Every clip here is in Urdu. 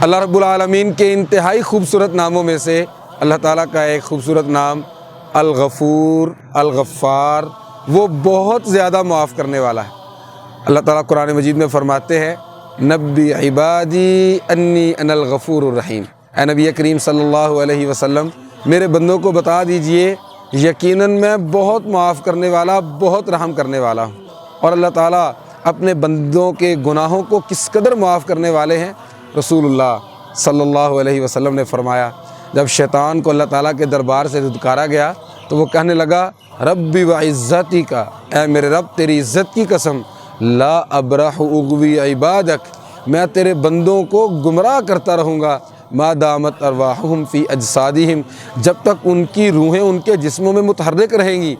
اللہ رب العالمین کے انتہائی خوبصورت ناموں میں سے اللہ تعالیٰ کا ایک خوبصورت نام الغفور، الغفار، وہ بہت زیادہ معاف کرنے والا ہے۔ اللہ تعالیٰ قرآن مجید میں فرماتے ہیں نبی عبادی انی انا الغفور الرحیم۔ اے نبی کریم صلی اللہ علیہ وسلم، میرے بندوں کو بتا دیجئے یقیناً میں بہت معاف کرنے والا، بہت رحم کرنے والا ہوں۔ اور اللہ تعالیٰ اپنے بندوں کے گناہوں کو کس قدر معاف کرنے والے ہیں، رسول اللہ صلی اللہ علیہ وسلم نے فرمایا جب شیطان کو اللہ تعالیٰ کے دربار سے دھتکارا گیا تو وہ کہنے لگا ربی و عزتی کا، اے میرے رب تیری عزت کی قسم، لا ابرح اغوی عبادک، میں تیرے بندوں کو گمراہ کرتا رہوں گا ما دامت ارواحہم فی اجسادہم، جب تک ان کی روحیں ان کے جسموں میں متحرک رہیں گی۔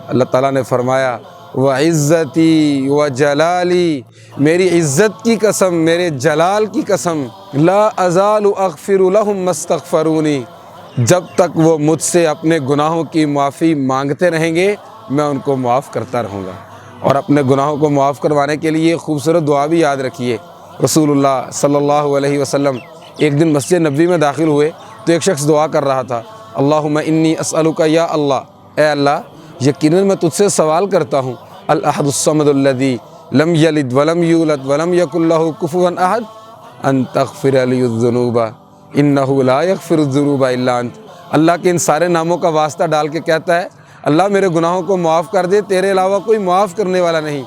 اللہ تعالیٰ نے فرمایا وعزتی وجلالی، میری عزت کی قسم، میرے جلال کی قسم، لا ازال اغفر لهم ما استغفرونی، جب تک وہ مجھ سے اپنے گناہوں کی معافی مانگتے رہیں گے میں ان کو معاف کرتا رہوں گا۔ اور اپنے گناہوں کو معاف کروانے کے لیے خوبصورت دعا بھی یاد رکھیے۔ رسول اللہ صلی اللہ علیہ وسلم ایک دن مسجد نبوی میں داخل ہوئے تو ایک شخص دعا کر رہا تھا اللہم انی اسألک یا اللہ، اے اللہ یقیناً میں تجھ سے سوال کرتا ہوں الاحد الصمد الذی لم یلد ولم یولد ولم یکن لہ کفوا احد ان تغفر لی الذنوب انہ لا یغفر الذنوب الا انت۔ اللہ کے ان سارے ناموں کا واسطہ ڈال کے کہتا ہے اللہ میرے گناہوں کو معاف کر دے، تیرے علاوہ کوئی معاف کرنے والا نہیں۔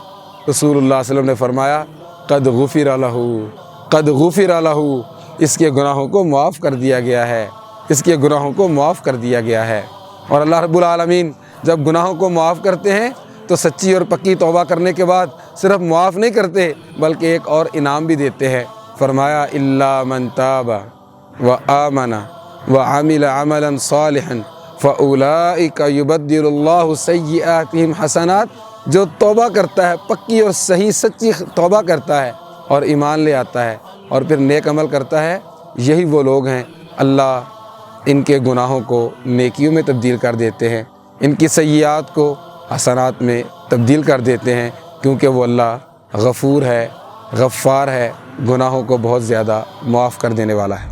رسول اللہ صلی اللہ علیہ وسلم نے فرمایا قد غفر لہ، قد غفر لہ، اس کے گناہوں کو معاف کر دیا گیا ہے، اس کے گناہوں کو معاف کر دیا گیا ہے۔ اور اللہ رب العالمین جب گناہوں کو معاف کرتے ہیں تو سچی اور پکی توبہ کرنے کے بعد صرف معاف نہیں کرتے بلکہ ایک اور انعام بھی دیتے ہیں۔ فرمایا الا من تاب وآمن وعمل عملا صالحا فاولئک یبدل اللہ سیئاتہم حسنات، جو توبہ کرتا ہے، پکی اور صحیح سچی توبہ کرتا ہے اور ایمان لے آتا ہے اور پھر نیک عمل کرتا ہے، یہی وہ لوگ ہیں اللہ ان کے گناہوں کو نیکیوں میں تبدیل کر دیتے ہیں، ان کی سیئات کو حسنات میں تبدیل کر دیتے ہیں، کیونکہ وہ اللہ غفور ہے، غفار ہے، گناہوں کو بہت زیادہ معاف کر دینے والا ہے۔